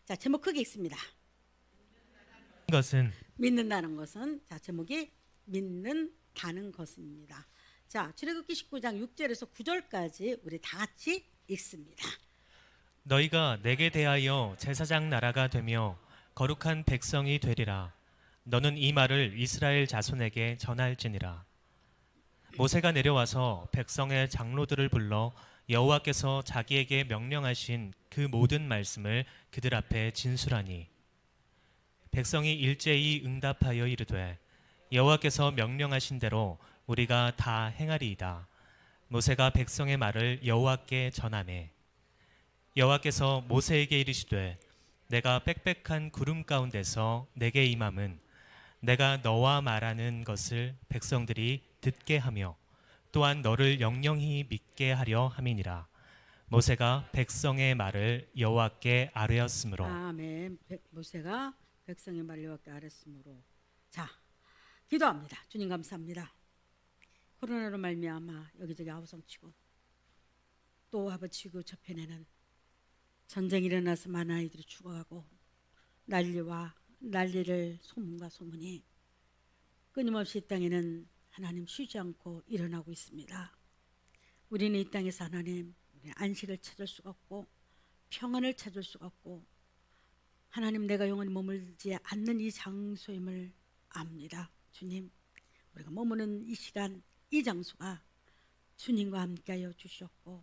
자, 제목 크게 있습니다. 것은 믿는다는 것은, 자, 제목이 믿는다는 것입니다. 자, 출애굽기 19장 6절에서 9절까지 우리 다 같이 읽습니다. 너희가 내게 대하여 제사장 나라가 되며 거룩한 백성이 되리라. 너는 이 말을 이스라엘 자손에게 전할지니라. 모세가 내려와서 백성의 장로들을 불러 여호와께서 자기에게 명령하신 그 모든 말씀을 그들 앞에 진술하니 백성이 일제히 응답하여 이르되 여호와께서 명령하신 대로 우리가 다 행하리이다. 모세가 백성의 말을 여호와께 전하매 여호와께서 모세에게 이르시되 내가 빽빽한 구름 가운데서 내게 임함은 내가 너와 말하는 것을 백성들이 듣게 하며 또한 너를 영영히 믿게 하려 함이니라. 모세가 백성의 말을 여호와께 아뢰었으므로. 아멘. 모세가 백성의 말을 여호와께 아뢰었으므로. 자, 기도합니다. 주님 감사합니다. 코로나로 말미암아 여기저기 아우성치고 또 아버지 그 저편에는 전쟁이 일어나서 많은 아이들이 죽어가고 난리와 난리를 소문과 소문이 끊임없이 이 땅에는 하나님 쉬지 않고 일어나고 있습니다. 우리는 이 땅에서 하나님 우리 안식을 찾을 수가 없고 평안을 찾을 수가 없고 하나님 내가 영원히 머물지 않는 이 장소임을 압니다. 주님, 우리가 머무는 이 시간 이 장소가 주님과 함께하여 주셨고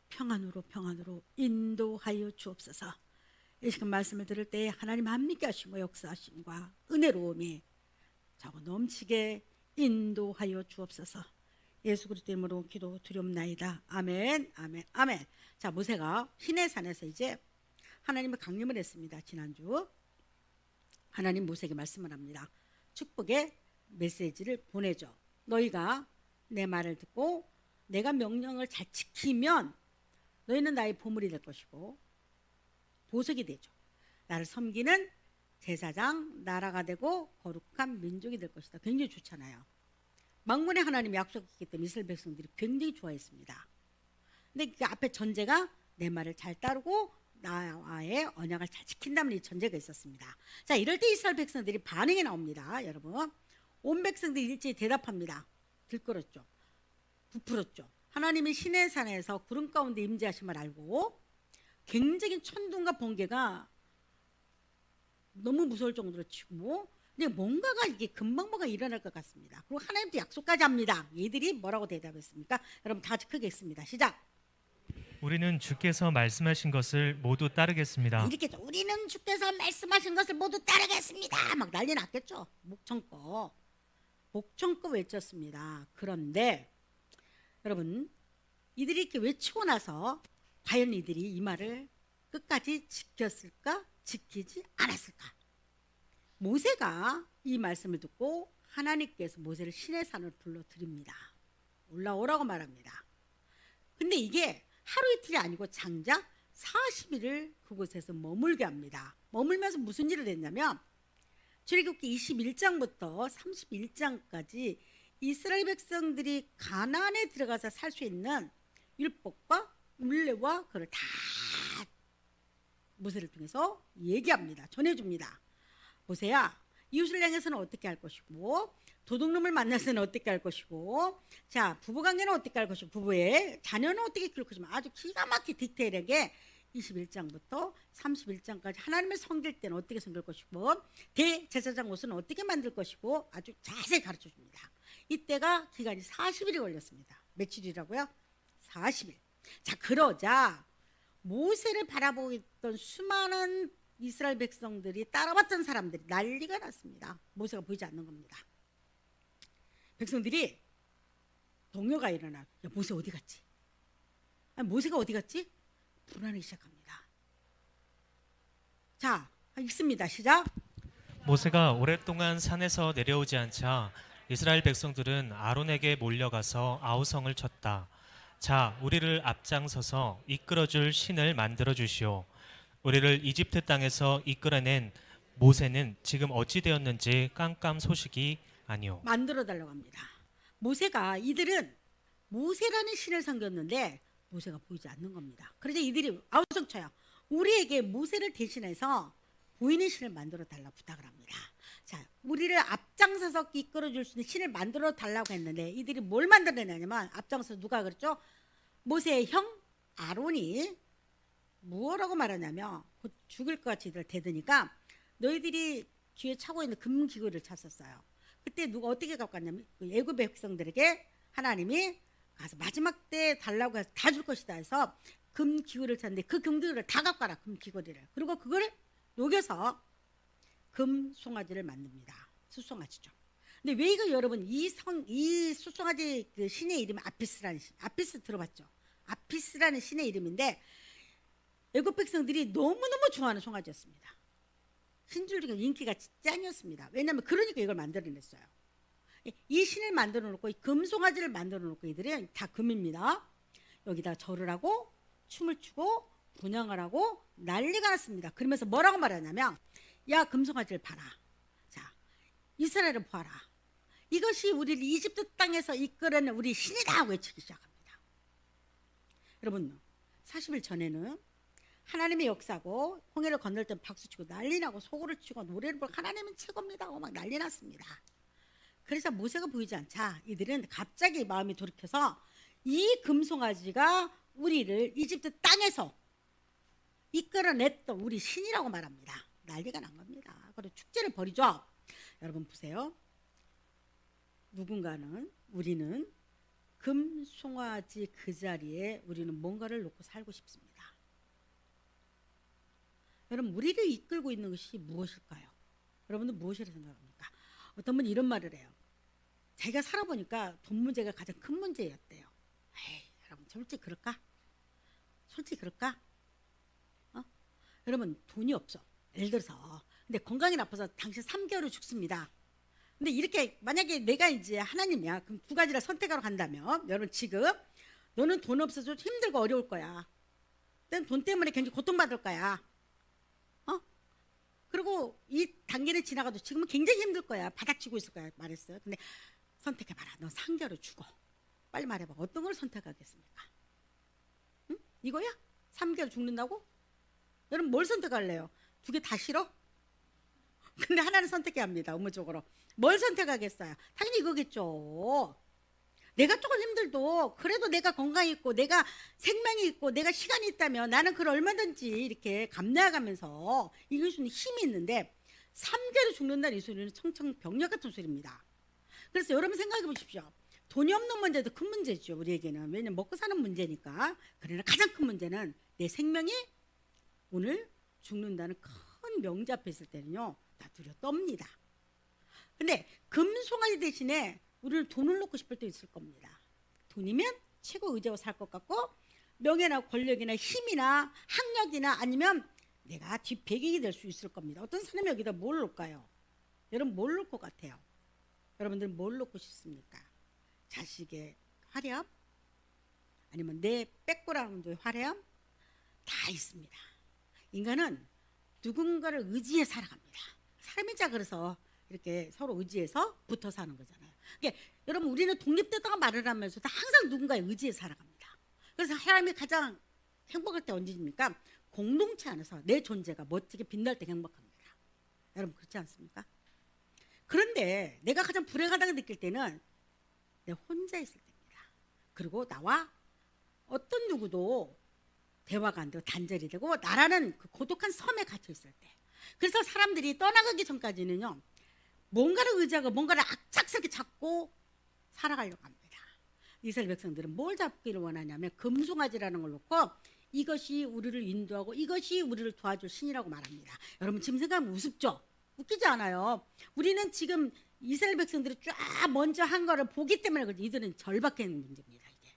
평안으로 인도하여 주옵소서. 이 시간 말씀을 들을 때 하나님 함께 하시고 역사하심과 은혜로움이 자고 넘치게 인도하여 주옵소서. 예수 그리스도 이름으로 기도 드리옵나이다. 아멘, 아멘, 아멘. 자, 모세가 시내산에서 이제 하나님의 강림을 했습니다. 지난주 하나님 모세에게 말씀을 합니다. 축복의 메시지를 보내죠. 너희가 내 말을 듣고 내가 명령을 잘 지키면 너희는 나의 보물이 될 것이고 보석이 되죠. 나를 섬기는 제사장 나라가 되고 거룩한 민족이 될 것이다. 굉장히 좋잖아요. 만군의 하나님이 약속했기 때문에 이스라엘 백성들이 굉장히 좋아했습니다. 근데 그 앞에 전제가 내 말을 잘 따르고 나와의 언약을 잘 지킨다는 이 전제가 있었습니다. 자, 이럴 때 이스라엘 백성들이 반응이 나옵니다. 여러분, 온 백성들이 일제히 대답합니다. 들끓었죠. 부풀었죠. 하나님이 시내산에서 구름 가운데 임재하심을 알고 굉장히 천둥과 번개가 너무 무서울 정도로 치고 근데 뭔가가 이게 금방 뭐가 일어날 것 같습니다. 그리고 하나님도 약속까지 합니다. 얘들이 뭐라고 대답했습니까? 여러분 다 크게 했습니다. 시작. 우리는 주께서 말씀하신 것을 모두 따르겠습니다. 이렇게 했죠. 우리는 주께서 말씀하신 것을 모두 따르겠습니다. 막 난리 났겠죠. 목청껏 외쳤습니다. 그런데 여러분 이들이 이렇게 외치고 나서 과연 이들이 이 말을 끝까지 지켰을까? 지키지 않았을까? 모세가 이 말씀을 듣고 하나님께서 모세를 시내산으로 불러드립니다. 올라오라고 말합니다. 근데 이게 하루 이틀이 아니고 장작 40일을 그곳에서 머물게 합니다. 머물면서 무슨 일을 했냐면 출애굽기 21장부터 31장까지 이스라엘 백성들이 가나안에 들어가서 살 수 있는 율법과 율례와 그걸 다 모세를 통해서 얘기합니다. 전해줍니다. 모세야, 이웃을 향해서는 어떻게 할 것이고 도둑놈을 만나서는 어떻게 할 것이고 자 부부관계는 어떻게 할 것이고 부부의 자녀는 어떻게 키울 것이고 아주 기가 막히게 디테일하게 21장부터 31장까지 하나님을 섬길 때는 어떻게 섬길 것이고 대제사장 옷은 어떻게 만들 것이고 아주 자세히 가르쳐줍니다. 이때가 기간이 40일이 걸렸습니다. 며칠이라고요? 40일. 자, 그러자 모세를 바라보고 있던 수많은 이스라엘 백성들이 따라왔던 사람들이 난리가 났습니다. 모세가 보이지 않는 겁니다. 백성들이 동요가 일어나. 야, 모세 어디 갔지? 아니, 모세가 어디 갔지? 불안하기 시작합니다. 자, 읽습니다. 시작. 모세가 오랫동안 산에서 내려오지 않자 이스라엘 백성들은 아론에게 몰려가서 아우성을 쳤다. 자, 우리를 앞장서서 이끌어줄 신을 만들어 주시오. 우리를 이집트 땅에서 이끌어낸 모세는 지금 어찌 되었는지 깜깜 소식이 아니오. 만들어 달라고 합니다. 모세가 이들은 모세라는 신을 섬겼는데 모세가 보이지 않는 겁니다. 그러자 이들이 아우성 쳐요. 우리에게 모세를 대신해서 보이는 신을 만들어 달라고 부탁을 합니다. 자, 우리를 앞장서서 이끌어 줄 수 있는 신을 만들어 달라고 했는데 이들이 뭘 만들어내냐면 앞장서 누가 그랬죠? 모세의 형 아론이 무엇라고 말하냐면 곧 죽을 것 같이 이들 대드니까 너희들이 뒤에 차고 있는 금기구를 찾았어요. 그때 누가 어떻게 갖고 갔냐면 그 애굽 백성들에게 하나님이 가서 마지막 때 달라고 해서 다 줄 것이다 해서 금기구를 찾는데 그 금기구를 다 갖고 가라. 금기구리를. 그리고 그걸 녹여서 금 송아지를 만듭니다. 숫송아지죠. 근데 왜 이거 여러분 이 숫송아지 그 신의 이름이 아피스라는 신. 아피스 들어봤죠? 아피스라는 신의 이름인데 애굽 백성들이 너무너무 좋아하는 송아지였습니다. 신줄 중에 인기가 짱이었습니다. 왜냐하면 그러니까 이걸 만들어냈어요. 이 신을 만들어 놓고 이 금송아지를 만들어 놓고 이들은 다 금입니다. 여기다 절을 하고 춤을 추고 분향을 하고 난리가 났습니다. 그러면서 뭐라고 말하냐면 야 금송아지를 봐라. 자 이스라엘을 보아라. 이것이 우리를 이집트 땅에서 이끌어낸 우리 신이다 외치기 시작합니다. 여러분 40일 전에는 하나님의 역사고 홍해를 건널 때 박수치고 난리나고 소고를 치고 노래를 부르고 하나님은 최고입니다 하고 막 난리 났습니다. 그래서 모세가 보이지 않자 이들은 갑자기 마음이 돌이켜서 이 금송아지가 우리를 이집트 땅에서 이끌어냈던 우리 신이라고 말합니다. 난리가 난 겁니다. 그리고 축제를 벌이죠. 여러분 보세요. 누군가는 우리는 금송아지 그 자리에 우리는 뭔가를 놓고 살고 싶습니다. 여러분 우리를 이끌고 있는 것이 무엇일까요? 여러분들 무엇이라 생각합니까? 어떤 분이 이런 말을 해요. 자기가 살아보니까 돈 문제가 가장 큰 문제였대요. 에이, 여러분 솔직히 그럴까? 솔직히 그럴까? 여러분 돈이 없어. 예를 들어서 근데 건강이 나빠서 당신 3개월을 죽습니다. 근데 이렇게 만약에 내가 이제 하나님이야. 그럼 두 가지를 선택하러 간다면 여러분 지금 너는 돈 없어서 힘들고 어려울 거야. 넌 돈 때문에 굉장히 고통받을 거야. 그리고 이 단계를 지나가도 지금은 굉장히 힘들 거야. 바닥치고 있을 거야. 말했어요. 근데 선택해봐라. 너 3개월을 죽어. 빨리 말해봐. 어떤 걸 선택하겠습니까? 응? 이거야? 3개월 죽는다고? 여러분 뭘 선택할래요? 두 개 다 싫어? 근데 하나는 선택해야 합니다. 의무적으로. 뭘 선택하겠어요? 당연히 이거겠죠. 내가 조금 힘들도 그래도 내가 건강이 있고 내가 생명이 있고 내가 시간이 있다면 나는 그걸 얼마든지 이렇게 감내해가면서 이길 수 있는 힘이 있는데 3개월 죽는다는 이 소리는 청천벽력 같은 소리입니다. 그래서 여러분 생각해 보십시오. 돈이 없는 문제도 큰 문제죠. 우리에게는. 왜냐면 먹고 사는 문제니까. 그러나 가장 큰 문제는 내 생명이 오늘 죽는다는 큰 명제 앞에 있을 때는요. 다 두려 떱니다. 근데 금송아지 대신에 우리는 돈을 놓고 싶을 때 있을 겁니다. 돈이면 최고 의지하고 살 것 같고 명예나 권력이나 힘이나 학력이나 아니면 내가 뒷배경이 될 수 있을 겁니다. 어떤 사람이 여기다 뭘 놓을까요? 여러분 뭘 놓을 것 같아요? 여러분들은 뭘 놓고 싶습니까? 자식의 화려함? 아니면 내 백그라운드의 화려함? 다 있습니다. 인간은 누군가를 의지해 살아갑니다. 사람이자 그래서 이렇게 서로 의지해서 붙어 사는 거잖아요. 그러니까 여러분 우리는 독립됐다고 말을 하면서도 항상 누군가에 의지해 살아갑니다. 그래서 사람이 가장 행복할 때 언제입니까? 공동체 안에서 내 존재가 멋지게 빛날 때 행복합니다. 여러분 그렇지 않습니까? 그런데 내가 가장 불행하다고 느낄 때는 내가 혼자 있을 때입니다. 그리고 나와 어떤 누구도 대화가 안 되고 단절이 되고 나라는 그 고독한 섬에 갇혀 있을 때. 그래서 사람들이 떠나가기 전까지는요. 뭔가를 의지하고 뭔가를 악착스럽게 잡고 살아가려고 합니다. 이스라엘 백성들은 뭘 잡기를 원하냐면 금송아지라는 걸 놓고 이것이 우리를 인도하고 이것이 우리를 도와줄 신이라고 말합니다. 여러분 지금 생각하면 우습죠? 웃기지 않아요. 우리는 지금 이스라엘 백성들이 쫙 먼저 한 거를 보기 때문에 그렇지. 이들은 절박한 문제입니다. 이게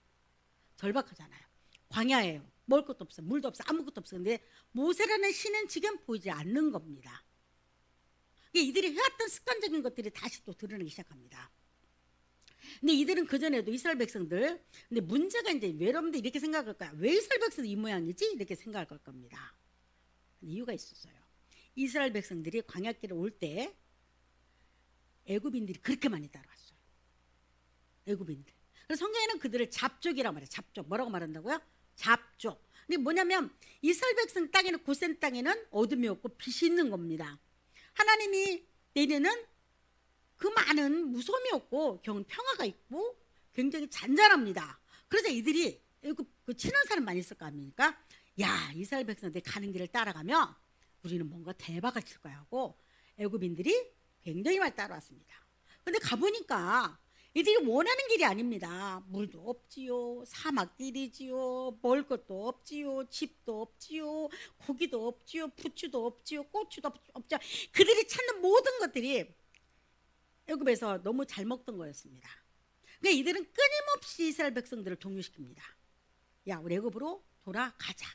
절박하잖아요. 광야예요. 먹을 것도 없어, 물도 없어, 아무것도 없어. 근데 모세라는 신은 지금 보이지 않는 겁니다. 이들이 해왔던 습관적인 것들이 다시 또 드러나기 시작합니다. 근데 이들은 그전에도 이스라엘 백성들, 근데 문제가 이제 왜 여러분들 이렇게 생각할 거야? 왜 이스라엘 백성들 이 모양이지? 이렇게 생각할 걸 겁니다. 이유가 있었어요. 이스라엘 백성들이 광야길을 올 때 애굽인들이 그렇게 많이 따라왔어요. 애굽인들. 그래서 성경에는 그들을 잡족이라고 말해요. 잡족. 뭐라고 말한다고요? 잡족. 근데 뭐냐면 이스라엘 백성 땅에는 고센 땅에는 어둠이 없고 빛이 있는 겁니다. 하나님이 내리는 그 많은 무서움이 없고 경은 평화가 있고 굉장히 잔잔합니다. 그래서 이들이 그 친한 사람 많이 있을 거 아닙니까? 야, 이스라엘 백성들 가는 길을 따라가면 우리는 뭔가 대박을 칠 거야 하고 애굽인들이 굉장히 많이 따라왔습니다. 근데 가보니까 이들이 원하는 길이 아닙니다. 물도 없지요, 사막길이지요, 먹을 것도 없지요, 집도 없지요, 고기도 없지요, 부추도 없지요, 고추도 없죠. 그들이 찾는 모든 것들이 애굽에서 너무 잘 먹던 거였습니다. 그러니까 이들은 끊임없이 이스라엘 백성들을 종류시킵니다. 야, 우리 애굽으로 돌아가자.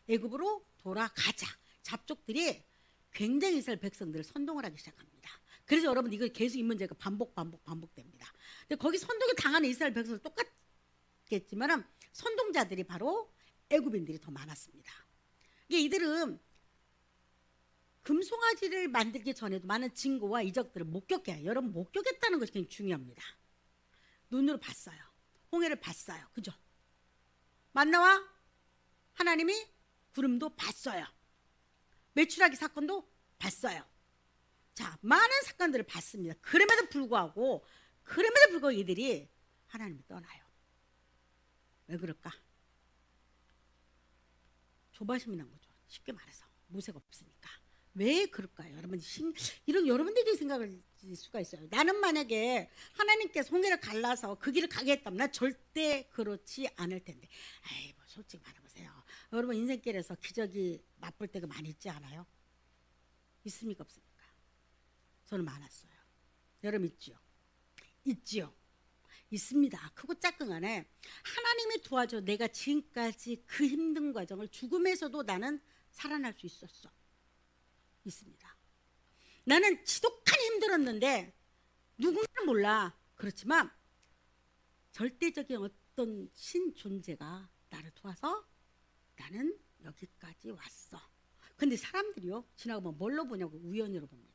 애굽으로 돌아가자. 잡족들이 굉장히 이스라엘 백성들을 선동을 하기 시작합니다. 그래서 여러분 이거 계속 이 문제가 반복됩니다. 근데 거기 선동이 당하는 이스라엘 백성은 똑같겠지만 선동자들이 바로 애굽인들이 더 많았습니다. 이게 이들은 금송아지를 만들기 전에도 많은 징후와 이적들을 목격해요. 여러분 목격했다는 것이 굉장히 중요합니다. 눈으로 봤어요. 홍해를 봤어요. 그죠? 만나와 하나님이 구름도 봤어요. 메추라기 사건도 봤어요. 자, 많은 사건들을 봤습니다. 그럼에도 불구하고 이들이 하나님을 떠나요. 왜 그럴까? 조바심이 난 거죠. 쉽게 말해서 모세가 없으니까. 왜 그럴까요? 여러분 이런 여러분들이 생각할 수가 있어요. 나는 만약에 하나님께서 홍해를 갈라서 그 길을 가게 했다면 난 절대 그렇지 않을 텐데. 에이, 뭐 솔직히 말해보세요. 여러분 인생길에서 기적이 맛볼 때가 많이 있지 않아요? 있습니까 없습니까? 저는 많았어요. 여러분 있지요? 있지요? 있습니다. 크고 작은 간에 하나님이 도와줘 내가 지금까지 그 힘든 과정을 죽음에서도 나는 살아날 수 있었어. 있습니다. 나는 지독하게 힘들었는데 누군가는 몰라. 그렇지만 절대적인 어떤 신 존재가 나를 도와서 나는 여기까지 왔어. 근데 사람들이요 지나가면 뭘로 보냐고 우연으로 봅니다.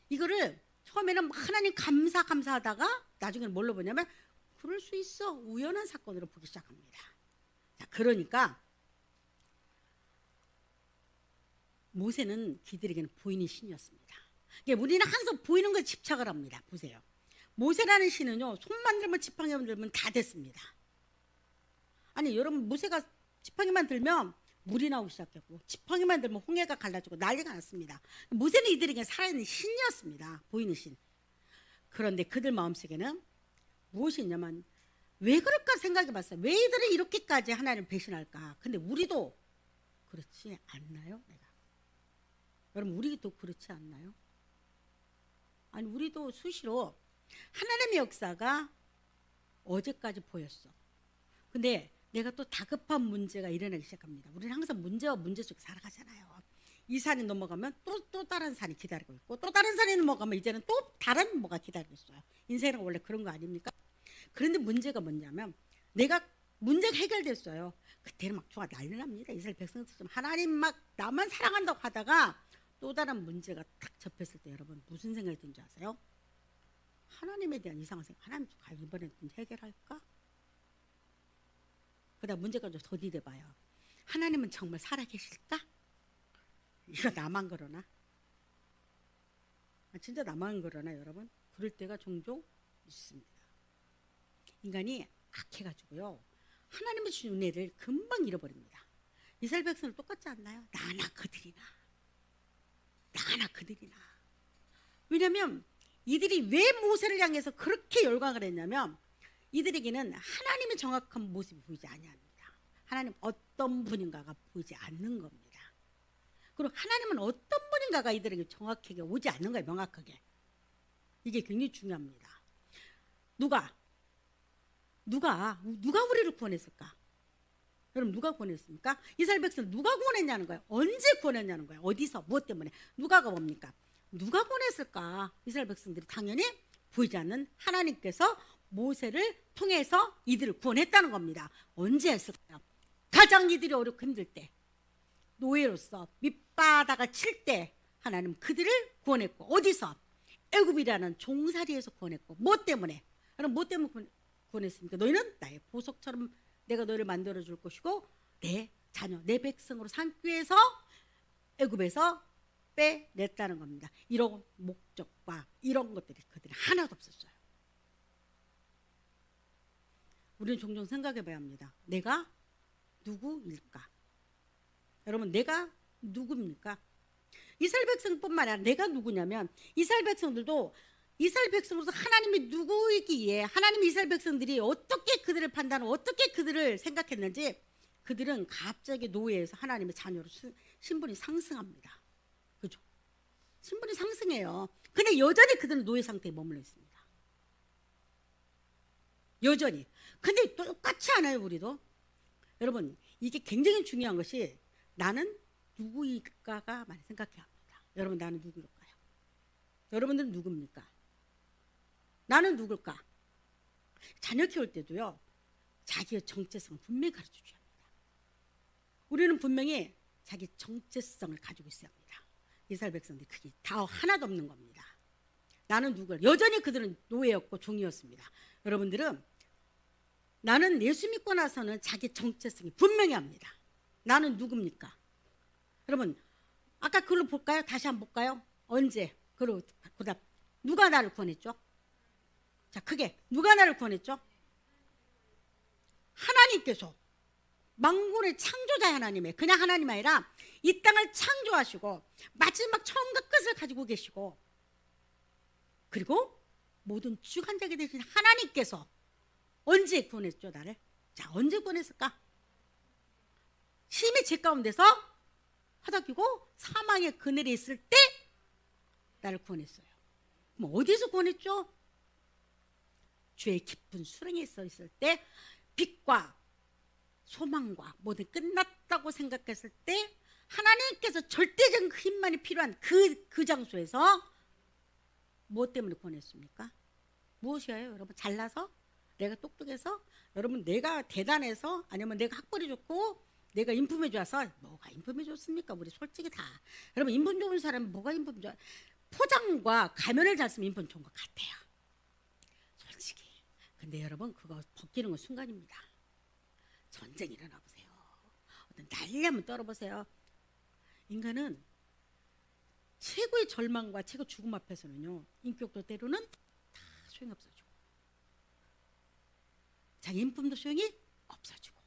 이거를 처음에는 하나님 감사하다가 나중에는 뭘로 보냐면 그럴 수 있어 우연한 사건으로 보기 시작합니다. 자, 그러니까 모세는 그들에게는 보이는 신이었습니다. 그러니까 우리는 항상 보이는 것에 집착을 합니다. 보세요. 모세라는 신은요 손만 들면 지팡이만 들면 다 됐습니다. 아니 여러분 모세가 지팡이만 들면 물이 나오기 시작했고 지팡이만 들면 홍해가 갈라지고 난리가 났습니다. 모세는 이들에게 살아있는 신이었습니다. 보이는 신. 그런데 그들 마음속에는 무엇이 있냐면 왜 그럴까 생각해봤어요. 왜 이들은 이렇게까지 하나님을 배신할까. 근데 우리도 그렇지 않나요? 내가. 여러분 우리도 그렇지 않나요? 아니 우리도 수시로 하나님의 역사가 어제까지 보였어. 근데 내가 또 다급한 문제가 일어나기 시작합니다. 우리는 항상 문제와 문제 속에 살아가잖아요. 이 산이 넘어가면 또 다른 산이 기다리고 있고 또 다른 산이 넘어가면 이제는 또 다른 뭐가 기다리고 있어요. 인생은 원래 그런 거 아닙니까? 그런데 문제가 뭐냐면 내가 문제가 해결됐어요. 그때는 막 좋아 난리 납니다. 이스라엘 백성들처럼 하나님 막 나만 사랑한다고 하다가 또 다른 문제가 딱 접했을 때 여러분 무슨 생각이 드는지 아세요? 하나님에 대한 이상한 생각. 하나님 이번엔 좀 해결할까? 그다음 문제가 좀 더디돼봐요. 하나님은 정말 살아계실까? 이거 나만 그러나? 진짜 나만 그러나 여러분? 그럴 때가 종종 있습니다. 인간이 악해가지고요. 하나님의 주신 은혜를 금방 잃어버립니다. 이스라엘 백성들 똑같지 않나요? 나나 그들이나. 왜냐하면 이들이 왜 모세를 향해서 그렇게 열광을 했냐면 이들에게는 하나님의 정확한 모습이 보이지 아니합니다. 하나님 어떤 분인가가 보이지 않는 겁니다. 그리고 하나님은 어떤 분인가가 이들에게 정확하게 오지 않는 거예요. 명확하게. 이게 굉장히 중요합니다. 누가 우리를 구원했을까? 여러분 누가 구원했습니까? 이스라엘 백성 누가 구원했냐는 거예요. 언제 구원했냐는 거예요. 어디서 무엇 때문에 누가가 뭡니까? 누가 구원했을까? 이스라엘 백성들이 당연히 보이지 않는 하나님께서 모세를 통해서 이들을 구원했다는 겁니다. 언제 했을까요? 가장 이들이 어렵고 힘들 때, 노예로서 밑바닥을 칠 때 하나님 그들을 구원했고 어디서? 애굽이라는 종살이에서 구원했고 뭐 때문에? 여러분 뭐 때문에 구원했습니까? 너희는 나의 보석처럼 내가 너를 만들어 줄 것이고 내 자녀, 내 백성으로 삼기 위해서 애굽에서 빼냈다는 겁니다. 이런 목적과 이런 것들이 그들이 하나도 없었어요. 우리는 종종 생각해 봐야 합니다. 내가 누구일까? 여러분, 내가 누굽니까? 이스라엘 백성뿐만 아니라 내가 누구냐면 이스라엘 백성들도 이스라엘 백성으로서 하나님이 누구이기에 하나님 이스라엘 백성들이 어떻게 그들을 판단하고 어떻게 그들을 생각했는지 그들은 갑자기 노예에서 하나님의 자녀로 신분이 상승합니다. 그죠? 신분이 상승해요. 근데 여전히 그들은 노예 상태에 머물러 있습니다. 여전히. 근데 똑같이 않아요, 우리도. 여러분, 이게 굉장히 중요한 것이 나는 누구일까가 많이 생각해야 합니다. 여러분, 나는 누구일까요? 여러분들은 누굽니까? 나는 누굴까? 자녀 키울 때도요, 자기의 정체성을 분명히 가르쳐 줘야 합니다. 우리는 분명히 자기 정체성을 가지고 있어야 합니다. 이스라엘 백성들이 그게 다 하나도 없는 겁니다. 나는 누구를? 여전히 그들은 노예였고 종이었습니다. 여러분들은 나는 예수 믿고 나서는 자기 정체성이 분명히 합니다. 나는 누굽니까? 여러분, 아까 그걸로 볼까요? 다시 한번 볼까요? 언제? 그리고 그다음 누가 나를 구원했죠? 자, 크게 누가 나를 구원했죠? 하나님께서 만군의 창조자 하나님의 그냥 하나님 아니라 이 땅을 창조하시고 마지막 처음과 끝을 가지고 계시고 그리고 모든 주관자가 되신 하나님께서 언제 구원했죠, 나를? 자, 언제 구원했을까? 심히 죄 가운데서 허덕이고 사망의 그늘에 있을 때 나를 구원했어요. 그럼 어디서 구원했죠? 주의 깊은 수렁에 서 있을 때 빛과 소망과 모든 끝났다고 생각했을 때 하나님께서 절대적 힘만이 필요한 그 장소에서 무엇 때문에 구원했습니까? 무엇이에요, 여러분? 잘나서? 내가 똑똑해서? 여러분, 내가 대단해서? 아니면 내가 학벌이 좋고 내가 인품이 좋아서? 뭐가 인품이 좋습니까? 우리 솔직히 다. 여러분, 인품 좋은 사람은 뭐가 인품 좋아? 포장과 가면을 잘 쓰면 인품 좋은 것 같아요, 솔직히. 근데 여러분, 그거 벗기는 건 순간입니다. 전쟁 일어나 보세요. 어떤 난리 한번 떨어보세요. 인간은 최고의 절망과 최고 죽음 앞에서는요, 인격도 때로는 다 소용이 없어지고 자기 인품도 소용이 없어지고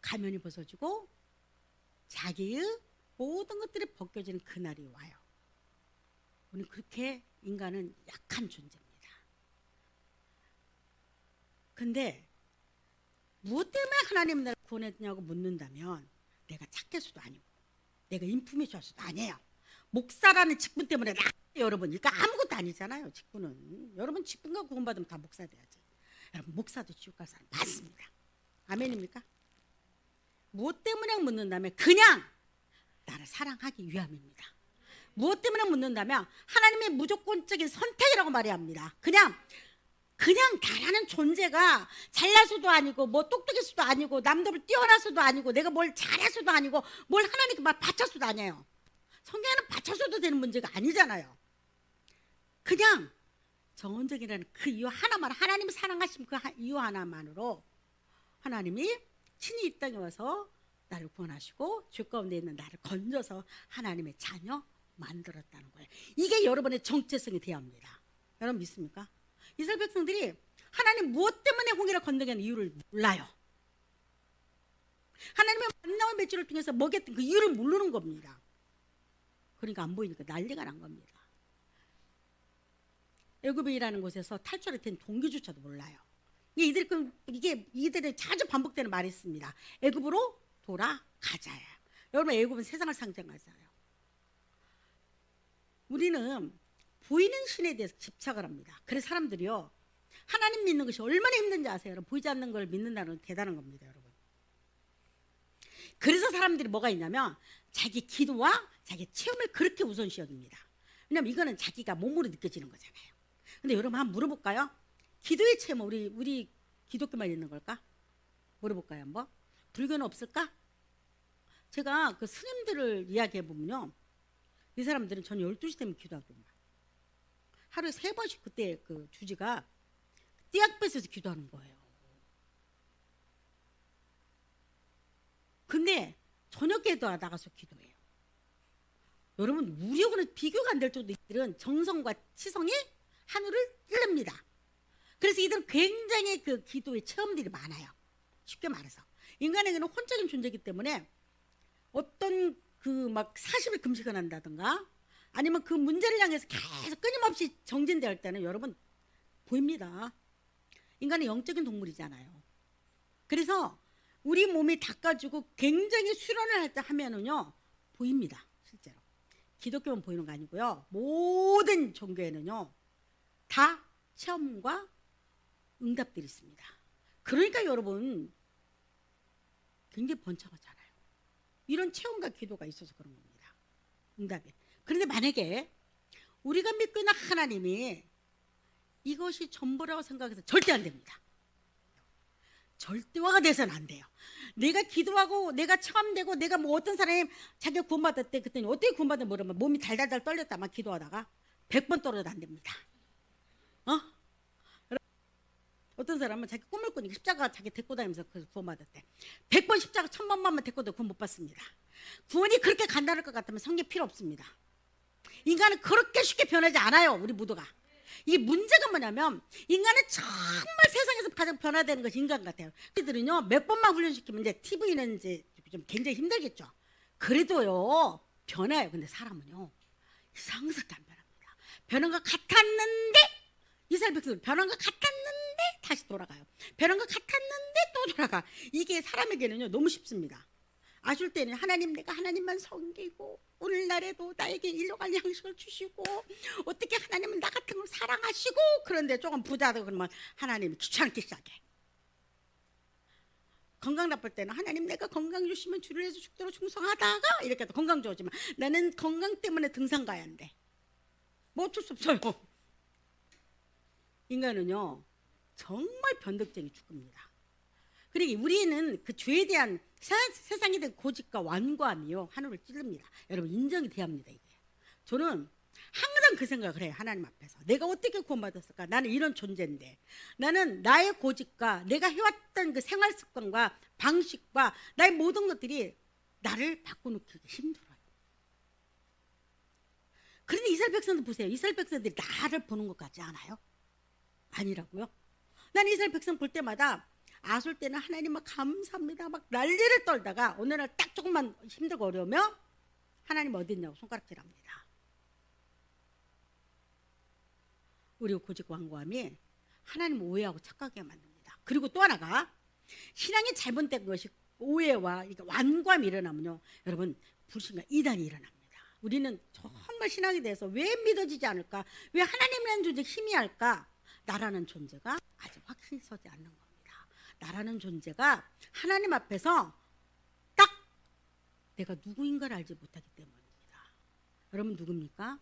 가면이 벗어지고 자기의 모든 것들이 벗겨지는 그날이 와요. 우리는 그렇게 인간은 약한 존재입니다. 근데 무엇 때문에 하나님 나를 구원했냐고 묻는다면 내가 착해서도 아니고 내가 인품이 좋아서도 아니에요. 목사라는 직분 때문에 여러분, 그러니까 아무것도 아니잖아요. 직분은. 여러분 직분과 구원받으면 다 목사 돼야지. 여러분, 목사도 지옥 갈 사람 많습니다. 아멘입니까? 무엇 때문에 묻는다면 그냥 나를 사랑하기 위함입니다. 무엇 때문에 묻는다면 하나님의 무조건적인 선택이라고 말해야 합니다. 그냥 나라는 존재가 잘나서도 아니고 뭐 똑똑해서도 아니고 남들을 뛰어나서도 아니고 내가 뭘 잘해서도 아니고 뭘 하나님께 막 바쳐서도 아니에요. 성경에는 바쳐서도 되는 문제가 아니잖아요. 그냥 정원적이라는 그 이유 하나만, 하나님을 사랑하신 그 이유 하나만으로 하나님이 친히 이 땅에 와서 나를 구원하시고 죄 가운데 있는 나를 건져서 하나님의 자녀 만들었다는 거예요. 이게 여러분의 정체성이 되어야 합니다. 여러분 믿습니까? 이스라엘 백성들이 하나님 무엇 때문에 홍해를 건너가는 이유를 몰라요. 하나님의 만나와 맺주를 통해서 먹였던 그 이유를 모르는 겁니다. 그러니까 안 보이니까 난리가 난 겁니다. 애굽이라는 곳에서 탈출할 땐 동기조차도 몰라요. 이게 이들이 자주 반복되는 말이 있습니다. 애굽으로 돌아가자예요. 여러분, 애굽은 세상을 상징하잖아요. 우리는 보이는 신에 대해서 집착을 합니다. 그래서 사람들이요, 하나님 믿는 것이 얼마나 힘든지 아세요? 여러분, 보이지 않는 걸 믿는다는 건 대단한 겁니다, 여러분. 그래서 사람들이 뭐가 있냐면 자기 기도와 자기 체험을 그렇게 우선시 여깁니다. 왜냐하면 이거는 자기가 몸으로 느껴지는 거잖아요. 근데 여러분 한번 물어볼까요? 기도의 체험, 우리 기독교만 있는 걸까? 물어볼까요, 한번? 불교는 없을까? 제가 그 스님들을 이야기해 보면요, 이 사람들은 전 12시 되면 기도하거든요. 하루에 3번씩 그때 그 주지가 띠약볕에서 기도하는 거예요. 근데 저녁에도 나가서 기도해요. 여러분 우리하고는 비교가 안 될 정도 이들은 정성과 치성이 하늘을 찌릅니다. 그래서 이들은 굉장히 그 기도의 체험들이 많아요. 쉽게 말해서 인간에게는 혼적인 존재이기 때문에 어떤 그 막 40일 금식을 한다든가 아니면 그 문제를 향해서 계속 끊임없이 정진대할 때는 여러분 보입니다. 인간은 영적인 동물이잖아요. 그래서 우리 몸이 닦아주고 굉장히 수련을 할 때 하면은요 보입니다. 실제로 기독교만 보이는 거 아니고요, 모든 종교에는요 다 체험과 응답들이 있습니다. 그러니까 여러분 굉장히 번창하잖아요. 이런 체험과 기도가 있어서 그런 겁니다. 응답이. 그런데 만약에 우리가 믿고 있는 하나님이 이것이 전부라고 생각해서 절대 안 됩니다. 절대화가 돼서는 안 돼요. 내가 기도하고 내가 체험되고 내가 뭐 어떤 사람이 자기가 구원받았대 그랬더니 어떻게 구원받았는지 모르면 몸이 달달달 떨렸다 막 기도하다가 100번 떨어도 안 됩니다. 어떤 사람은 자기 꿈을 꾸니까 십자가 자기 데리고 다니면서 구원받았대. 100번 십자가 1000번만 데리고 구원 못 받습니다. 구원이 그렇게 간단할 것 같으면 성경 필요 없습니다. 인간은 그렇게 쉽게 변하지 않아요. 우리 모두가. 이 문제가 뭐냐면 인간은 정말 세상에서 가장 변화되는 것이 인간 같아요. 그들은요 몇 번만 훈련시키면 이제 TV는 이제 좀 굉장히 힘들겠죠. 그래도요 변해요. 근데 사람은요 이상스럽게 안 변합니다. 변한 것 같았는데 이스라엘 백성들 변한 것 같았는데 다시 돌아가요. 변한 것 같았는데 또 돌아가. 이게 사람에게는요 너무 쉽습니다. 아실 때는 하나님 내가 하나님만 섬기고 오늘날에도 나에게 일용할 양식을 주시고 어떻게 하나님은 나 같은 걸 사랑하시고 그런데 조금 부자도 그러면 하나님이 귀찮기 시작해. 건강 나쁠 때는 하나님 내가 건강 주시면 주를 해서 죽도록 충성하다가 이렇게 해도 건강 좋지만 나는 건강 때문에 등산 가야 한대. 뭐 어쩔 수 없어요. 인간은요 정말 변덕쟁이 죽습니다. 그리고 우리는 그 죄에 대한 세상에 대한 고집과 완고함이요 하늘을 찌릅니다. 여러분 인정이 돼야 합니다. 이게 저는 항상 그 생각을 해요. 하나님 앞에서 내가 어떻게 구원받았을까. 나는 이런 존재인데 나는 나의 고집과 내가 해왔던 그 생활 습관과 방식과 나의 모든 것들이 나를 바꿔놓기 힘들어요. 그런데 이스라엘 백성들 보세요. 이스라엘 백성들이 나를 보는 것 같지 않아요? 아니라고요. 나는 이스라엘 백성 볼 때마다 아술 때는 하나님 막 감사합니다 막 난리를 떨다가 어느 날 딱 조금만 힘들고 어려우면 하나님 어디 있냐고 손가락질합니다. 우리 고집과 완고함이 하나님 오해하고 착각하게 만듭니다. 그리고 또 하나가 신앙이 잘못된 것이 오해와 완고함이 일어나면요 여러분 불신과 이단이 일어납니다. 우리는 정말 신앙에 대해서 왜 믿어지지 않을까, 왜 하나님이라는 존재 희미할까. 나라는 존재가 아직 확신이 서지 않는 겁니다. 나라는 존재가 하나님 앞에서 딱 내가 누구인가를 알지 못하기 때문입니다. 여러분 누굽니까?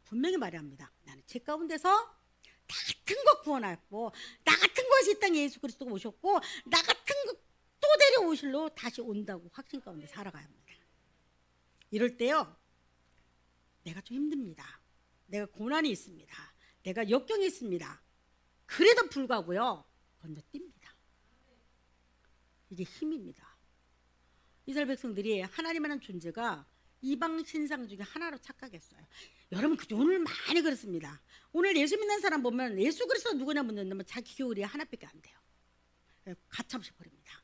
분명히 말합니다. 나는 죄 가운데서 나 같은 것 구원하였고 나 같은 것이 이 땅에 예수 그리스도가 오셨고 나 같은 것 또 데려오실로 다시 온다고 확신 가운데 살아가야 합니다. 이럴 때요 내가 좀 힘듭니다. 내가 고난이 있습니다. 내가 역경이 있습니다. 그래도 불구하고요 건너뜁니다. 이게 힘입니다. 이스라엘 백성들이 하나님이라는 존재가 이방 신상 중에 하나로 착각했어요. 여러분 오늘 많이 그렇습니다. 오늘 예수 믿는 사람 보면 예수 그리스도 누구냐 묻는다면 자기 교율이 하나밖에 안 돼요. 가차없이 버립니다.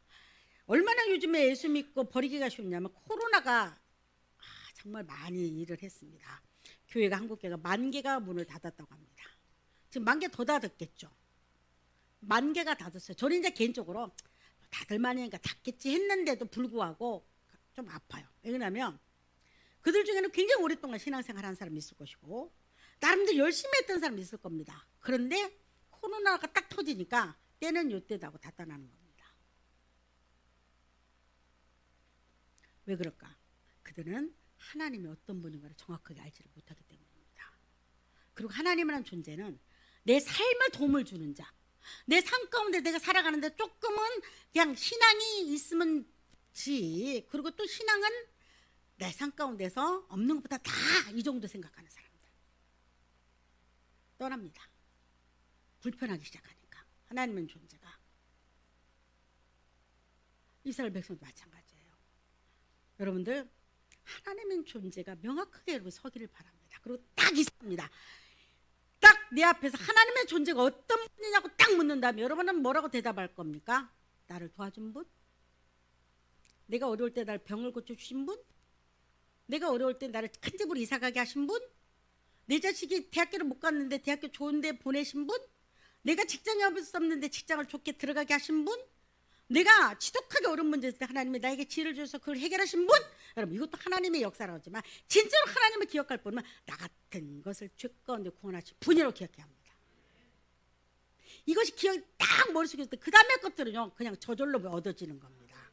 얼마나 요즘에 예수 믿고 버리기가 쉽냐면 코로나가 정말 많이 일을 했습니다. 교회가 한국 교회가 10,000개가 문을 닫았다고 합니다. 지금 10,000개 더 닫았겠죠. 10,000개가 닫았어요. 저는 이제 개인적으로 다들 많으니까 닫겠지 했는데도 불구하고 좀 아파요. 왜냐하면 그들 중에는 굉장히 오랫동안 신앙생활 한 사람이 있을 것이고 나름대로 열심히 했던 사람이 있을 겁니다. 그런데 코로나가 딱 터지니까 때는 요때다 하고 닫아나는 겁니다. 왜 그럴까? 그들은 하나님이 어떤 분인가를 정확하게 알지를 못하기 때문입니다. 그리고 하나님이라는 존재는 내 삶을 도움을 주는 자, 내 삶 가운데 내가 살아가는데 조금은 그냥 신앙이 있으면지, 그리고 또 신앙은 내 삶 가운데서 없는 것보다 다 이 정도 생각하는 사람들 떠납니다. 불편하기 시작하니까. 하나님은 존재가. 이스라엘 백성도 마찬가지예요. 여러분들 하나님의 존재가 명확하게 여러분 서기를 바랍니다. 그리고 딱 있습니다. 딱 내 앞에서 하나님의 존재가 어떤 분이냐고 딱 묻는다면 여러분은 뭐라고 대답할 겁니까? 나를 도와준 분? 내가 어려울 때 나를 병을 고쳐주신 분? 내가 어려울 때 나를 큰 집으로 이사가게 하신 분? 내 자식이 대학교를 못 갔는데 대학교 좋은 데 보내신 분? 내가 직장이 없었는데 직장을 좋게 들어가게 하신 분? 내가 지독하게 어려운 문제 있을 때 하나님이 나에게 지혜를 주셔서 그걸 해결하신 분? 여러분 이것도 하나님의 역사라고 하지만 진짜로 하나님을 기억할 분은 나 같은 것을 죄 가운데 구원하신 분이라고 기억해야 합니다. 이것이 기억이 딱 머릿속에 있을 때 그 다음에 것들은요 그냥 저절로 얻어지는 겁니다.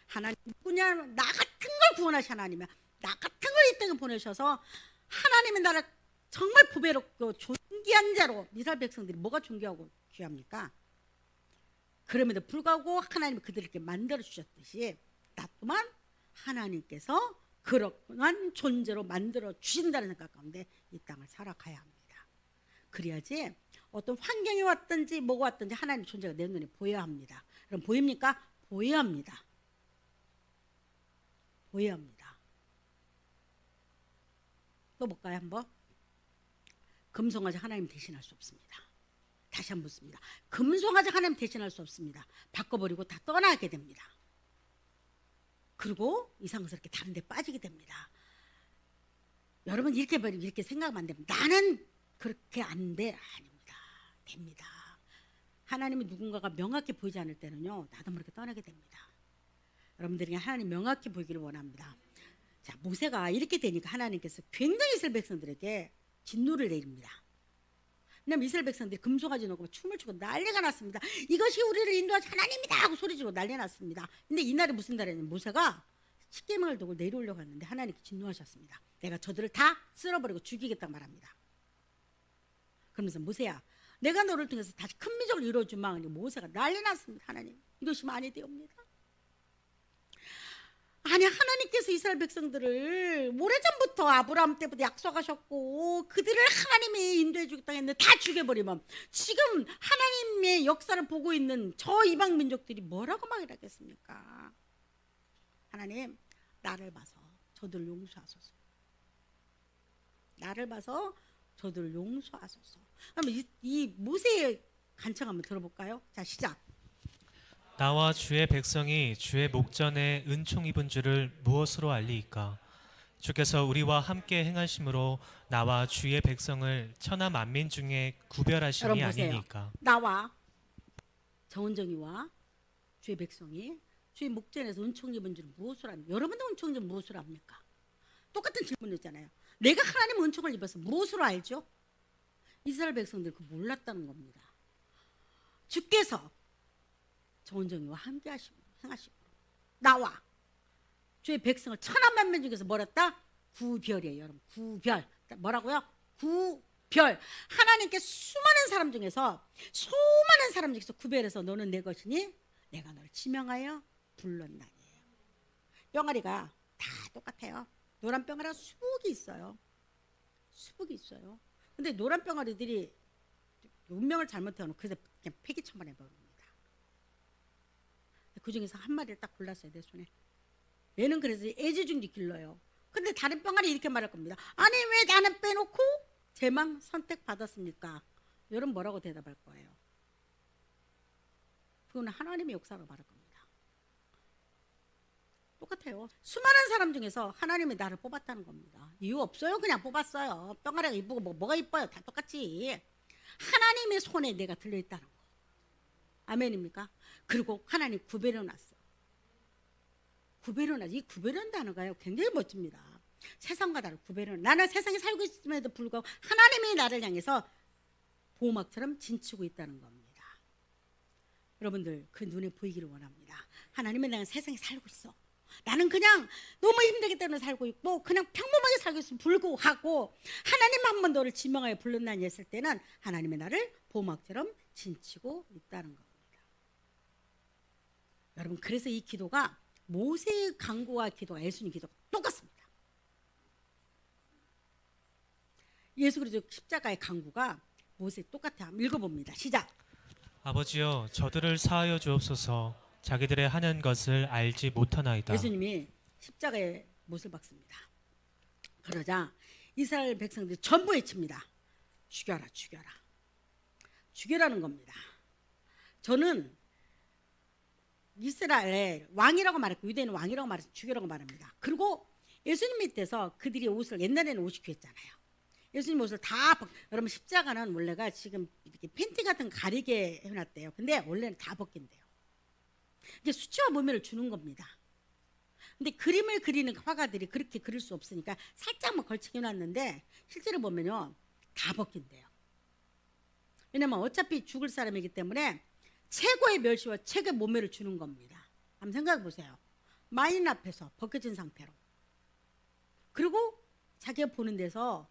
하나님 누구냐? 나 같은 걸 구원하신 하나님이야. 나 같은 걸 이 땅에 보내셔서 하나님의 나를 정말 부배롭고 존귀한 자로 이스라엘 백성들이 뭐가 존귀하고 귀합니까? 그럼에도 불구하고 하나님이 그들에게 만들어 주셨듯이 나 또한 하나님께서 그러한 존재로 만들어 주신다는 생각 가운데 이 땅을 살아가야 합니다. 그래야지 어떤 환경이 왔든지 뭐가 왔든지 하나님의 존재가 내 눈에 보여야 합니다. 그럼 보입니까? 보여야 합니다. 보여야 합니다. 또 볼까요 한번? 금송아지 하나님 대신할 수 없습니다. 다시 한번 묻습니다. 금송아지 하나님 대신할 수 없습니다. 바꿔버리고 다 떠나게 됩니다. 그리고 이상스럽게 다른 데 빠지게 됩니다. 여러분 이렇게 생각하면 안 됩니다. 나는 그렇게 안 돼. 아닙니다. 됩니다. 하나님이 누군가가 명확히 보이지 않을 때는요 나도 모르게 떠나게 됩니다. 여러분들이 하나님 명확히 보이기를 원합니다. 자, 모세가 이렇게 되니까 하나님께서 굉장히 이스라엘 백성들에게 진노를 내립니다. 왜냐하면 이스라엘 백성들이 금송아지 놓고 춤을 추고 난리가 났습니다. 이것이 우리를 인도하신 하나님이다 하고 소리지르고 난리 났습니다. 근데 이날이 무슨 날이냐면 모세가 십계명을 두고 내려오려고 했는데 하나님께 진노하셨습니다. 내가 저들을 다 쓸어버리고 죽이겠다고 말합니다. 그러면서 모세야 내가 너를 통해서 다시 큰 민족을 이루어주마. 모세가 난리 났습니다. 하나님 이것이 많이 되옵니다. 아니 하나님께서 이스라엘 백성들을 오래전부터 아브라함 때부터 약속하셨고 그들을 하나님이 인도해 주겠다고 했는데 다 죽여버리면 지금 하나님의 역사를 보고 있는 저 이방 민족들이 뭐라고 말하겠습니까? 하나님 나를 봐서 저들을 용서하소서. 나를 봐서 저들을 용서하소서. 그럼 이 모세의 간청 한번 들어볼까요? 자 시작. 나와 주의 백성이 주의 목전에 은총 입은 줄을 무엇으로 알리이까? 주께서 우리와 함께 행하심으로 나와 주의 백성을 천하 만민 중에 구별하심이 여러분 보세요. 아니니까. 나와 정은정이와 주의 백성이 주의 목전에서 은총 입은 줄을 무엇으로 압니까? 여러분도 은총 입은 줄 무엇으로 압니까? 똑같은 질문이었잖아요. 내가 하나님 은총을 입어서 무엇으로 알죠? 이스라엘 백성들 그 몰랐다는 겁니다. 주께서 정은정이와 함께 행하시고 나와 주의 백성을 천하 만민 중에서 뭐랬다? 구별이에요. 여러분 구별. 뭐라고요? 구별. 하나님께 수많은 사람 중에서 구별해서 너는 내 것이니 내가 너를 지명하여 불렀나니에요. 병아리가 다 똑같아요. 노란 병아리가 수북이 있어요. 근데 노란 병아리들이 운명을 잘못해놓고 그래서 그냥 폐기 처분해버립니다. 그 중에서 한 마리를 딱 골랐어요. 내 손에. 얘는 그래서 애지중지 길러요. 근데 다른 병아리 이렇게 말할 겁니다. 아니 왜 나는 빼놓고 쟤만 선택받았습니까? 여러분 뭐라고 대답할 거예요? 그건 하나님의 역사로 말할 겁니다. 똑같아요. 수많은 사람 중에서 하나님이 나를 뽑았다는 겁니다. 이유 없어요. 그냥 뽑았어요. 병아리가 이쁘고 뭐가 이뻐요. 다 똑같지. 하나님의 손에 내가 들려있다는 거. 아멘입니까? 그리고 하나님 구별해놨어. 이 구별한 단어가요 굉장히 멋집니다. 세상과 나를 구별해. 나는 세상에 살고 있음에도 불구하고 하나님이 나를 향해서 보호막처럼 진치고 있다는 겁니다. 여러분들 그 눈에 보이기를 원합니다. 하나님은 나는 세상에 살고 있어. 나는 그냥 너무 힘들기 때문에 살고 있고 그냥 평범하게 살고 있으면 불구하고 하나님 한 번 너를 지명하여 불렀나니 했을 때는 하나님의 나를 보호막처럼 진치고 있다는 겁니다. 여러분 그래서 이 기도가 모세의 간구와 기도가 예수님 기도가 똑같습니다. 예수 그리스도 십자가의 간구가 모세 똑같아. 읽어봅니다. 시작. 아버지여 저들을 사하여 주옵소서. 자기들의 하는 것을 알지 못하나이다. 예수님이 십자가에 못을 박습니다. 그러자 이스라엘 백성들이 전부 외칩니다. 죽여라, 죽여라. 죽여라는 겁니다. 저는 이스라엘 왕이라고 말했고 유대인은 왕이라고 말해서 죽여라고 말합니다. 그리고 예수님 밑에서 그들이 옷을, 옛날에는 옷이 귀했잖아요. 예수님 옷을 다 여러분, 십자가는 원래가 지금 이렇게 팬티 같은 거 가리게 해놨대요. 근데 원래는 다 벗긴대요. 이게 수치와 모멸을 주는 겁니다. 근데 그림을 그리는 화가들이 그렇게 그릴 수 없으니까 살짝만 걸치게 해놨는데 실제로 보면요 다 벗긴대요. 왜냐면 어차피 죽을 사람이기 때문에 최고의 멸시와 최고의 모멸을 주는 겁니다. 한번 생각해 보세요. 마인 앞에서 벗겨진 상태로, 그리고 자기가 보는 데서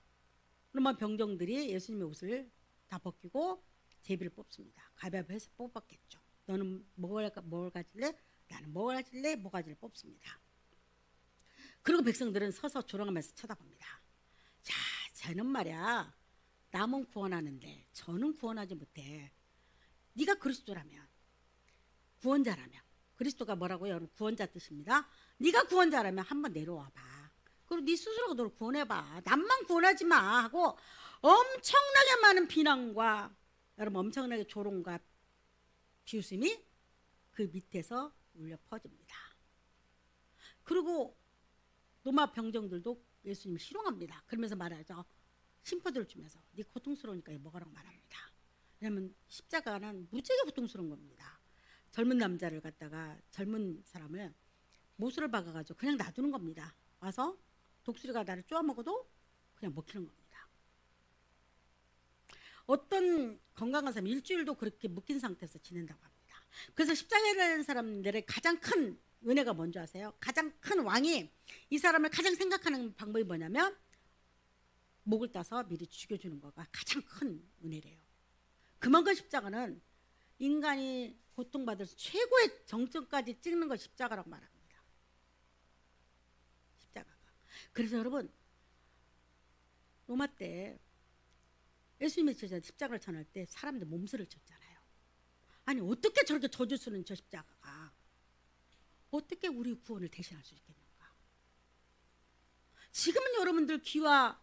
로마 병정들이 예수님의 옷을 다 벗기고 제비를 뽑습니다. 가위바위보 해서 뽑았겠죠. 너는 뭘 가질래? 나는 뭘 가질래? 뭐 가질래? 뽑습니다. 그리고 백성들은 서서 조롱하면서 쳐다봅니다. 자, 쟤는 말이야 남은 구원하는데 저는 구원하지 못해. 네가 그리스도라면, 구원자라면, 그리스도가 뭐라고요? 여러분, 구원자 뜻입니다. 네가 구원자라면 한번 내려와봐. 그리고 네 스스로가 너를 구원해봐. 남만 구원하지 마 하고 엄청나게 많은 비난과 여러분 엄청나게 조롱과 비웃음이 그 밑에서 울려 퍼집니다. 그리고 로마 병정들도 예수님을 희롱합니다. 그러면서 말하죠. 심포들을 주면서 네 고통스러우니까 먹으라고 말합니다. 왜냐하면 십자가는 무지하게 고통스러운 겁니다. 젊은 남자를 갖다가, 젊은 사람을 못을 박아가지고 그냥 놔두는 겁니다. 와서 독수리가 나를 쪼아먹어도 그냥 먹히는 겁니다. 어떤 건강한 사람 일주일도 그렇게 묶인 상태에서 지낸다고 합니다. 그래서 십자가라는 사람들의 가장 큰 은혜가 뭔지 아세요? 가장 큰 왕이 이 사람을 가장 생각하는 방법이 뭐냐면 목을 따서 미리 죽여주는 거가 가장 큰 은혜래요. 그만큼 십자가는 인간이 고통받을 최고의 정점까지 찍는 걸 십자가라고 말합니다. 십자가가. 그래서 여러분, 로마 때 예수님의 제자들 십자가를 전할 때 사람들 몸살을 쳤잖아요. 아니 어떻게 저렇게 져줄 수 있는 저 십자가가 어떻게 우리 구원을 대신할 수 있겠는가? 지금은 여러분들 귀와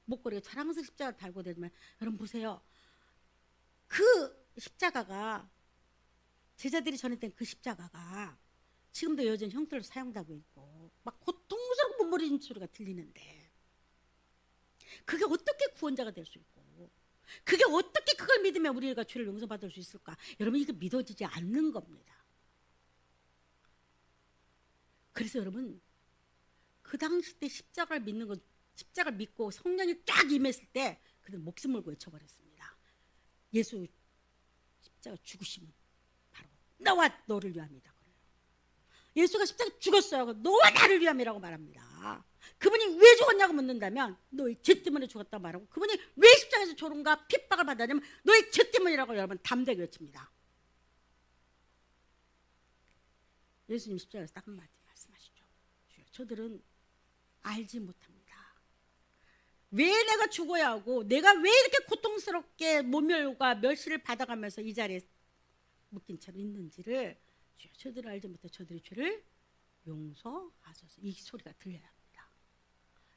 목걸이가 자랑스러운 십자가를 달고 다니지만 여러분 보세요. 그 십자가가, 제자들이 전했던 그 십자가가 지금도 여전히 형태로 사용되고 있고 막 고통스럽고 몸부림치는 소리가 들리는데 그게 어떻게 구원자가 될 수 있고 그게 어떻게 그걸 믿으면 우리가 죄를 용서받을 수 있을까? 여러분 이게 믿어지지 않는 겁니다. 그래서 여러분 그 당시 때 십자가를 믿는 것, 십자가를 믿고 성령이 쫙 임했을 때 그들 목숨 걸고 외쳐버렸습니다. 예수 십자가 죽으심은 바로 나와 너를 위함이다. 그래요. 예수가 십자가 죽었어요. 너와 나를 위함이라고 말합니다. 그분이 왜 죽었냐고 묻는다면 너의 죄 때문에 죽었다고 말하고, 그분이 왜 십자가에서 조롱과 핍박을 받았냐면 너의 죄 때문이라고 여러분 담대하게 외칩니다. 예수님 십자가에서 딱 한마디 말씀하시죠. 저들은 알지 못합니다. 왜 내가 죽어야 하고 내가 왜 이렇게 고통스럽게 모멸과 멸시를 받아가면서 이 자리에 묶인 채로 있는지를 저들은 알지 못해 저들의 죄를 용서하소서. 이 소리가 들려야 합니다.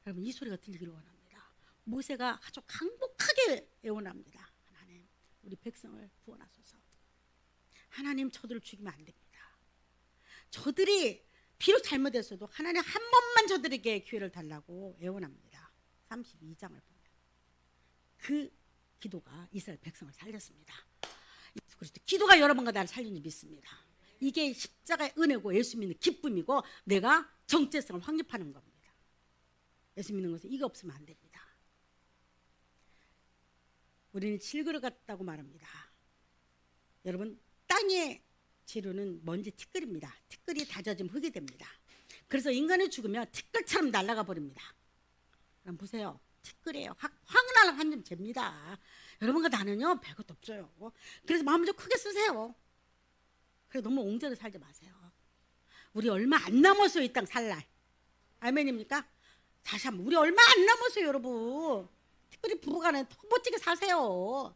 여러분 이 소리가 들리기를 원합니다. 모세가 아주 강복하게 애원합니다. 하나님 우리 백성을 구원하소서. 하나님 저들을 죽이면 안 됩니다. 저들이 비록 잘못했어도 하나님 한 번만 저들에게 기회를 달라고 애원합니다. 32장을 보면 그 기도가 이스라엘 백성을 살렸습니다. 그래서 기도가 여러분과 나를 살리는지 믿습니다. 이게 십자가의 은혜고 예수 믿는 기쁨이고 내가 정체성을 확립하는 겁니다. 예수 믿는 것은 이게 없으면 안 됩니다. 우리는 질그릇 같다고 말합니다. 여러분 땅의 재료는 먼지 티끌입니다. 티끌이 다져지면 흙이 됩니다. 그래서 인간이 죽으면 티끌처럼 날아가 버립니다. 그럼 보세요. 티끌이에요. 황날 한 점 잽니다. 여러분과 나는요 별것도 없어요. 그래서 마음을 좀 크게 쓰세요. 그래 너무 옹졸하게 살지 마세요. 우리 얼마 안 남았어요. 이 땅 살 날. 아멘입니까? 다시 한번 우리 얼마 안 남았어요 여러분. 티끌이 부부간에 더 멋지게 사세요.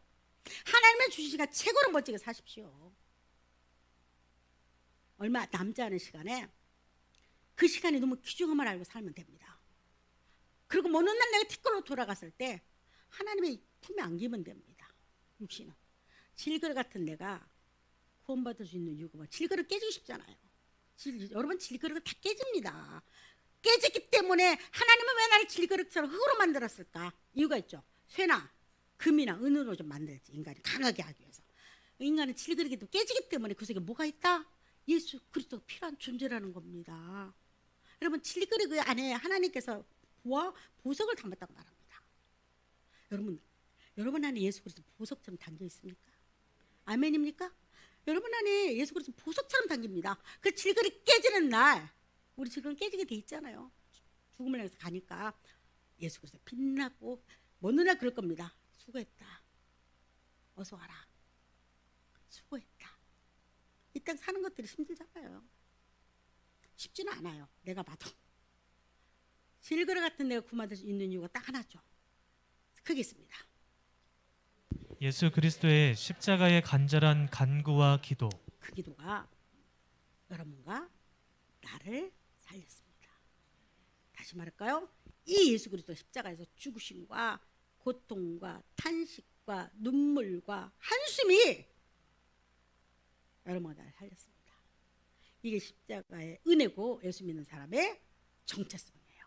하나님의 주시니까 최고로 멋지게 사십시오. 얼마 남지 않은 시간에 그 시간에 너무 귀중함을 알고 살면 됩니다. 그리고 어느 날 내가 티끌로 돌아갔을 때 하나님의 품에 안기면 됩니다. 육신은 질그릇 같은 내가 구원받을 수 있는 이유가 질그릇 깨지고 싶잖아요. 여러분 질그릇은 다 깨집니다. 깨졌기 때문에 하나님은 왜 나를 질그릇처럼 흙으로 만들었을까? 이유가 있죠. 쇠나 금이나 은으로 좀 만들지, 인간이 강하게 하기 위해서. 인간은 질그릇이 또 깨지기 때문에 그 속에 뭐가 있다? 예수 그리스도가 필요한 존재라는 겁니다. 여러분 질그릇 안에 하나님께서 보와 보석을 담았다고 말합니다. 여러분 안에 예수 그리스도 보석처럼 담겨 있습니까? 아멘입니까? 여러분 안에 예수 그리스도 보석처럼 담깁니다. 그 질그릇 깨지는 날 우리 질그릇 깨지게 돼 있잖아요. 죽음을 향해서 가니까 예수 그리스도 빛나고 어느 날 그럴 겁니다. 수고했다. 어서 와라. 수고했다. 이 땅 사는 것들이 힘들잖아요. 쉽지는 않아요. 내가 봐도. 질그릇 같은 내가 구원받을 수 있는 이유가 딱 하나죠. 크게 있습니다. 예수 그리스도의 십자가의 간절한 간구와 기도. 그 기도가 여러분과 나를 살렸습니다. 다시 말할까요? 이 예수 그리스도 십자가에서 죽으심과 고통과 탄식과 눈물과 한숨이 여러분과 나를 살렸습니다. 이게 십자가의 은혜고 예수 믿는 사람의 정체성이에요.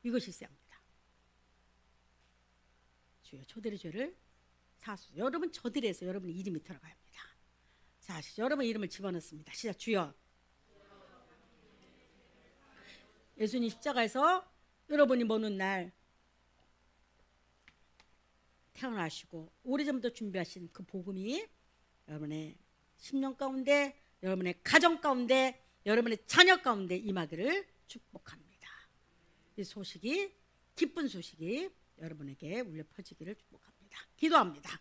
이것이 있어야합니다. 주여 저들의 죄를 사하소서. 여러분 저들에서 여러분의 이름이 들어가야 합니다. 자, 여러분 이름을 집어넣습니다. 시작. 주여. 예수님 십자가에서 여러분이 머는 날 태어나시고 오래전부터 준비하신 그 복음이 여러분의 심령 가운데, 여러분의 가정 가운데, 여러분의 자녀 가운데 임하기를 축복합니다. 이 소식이, 기쁜 소식이 여러분에게 울려 퍼지기를 축복합니다. 기도합니다.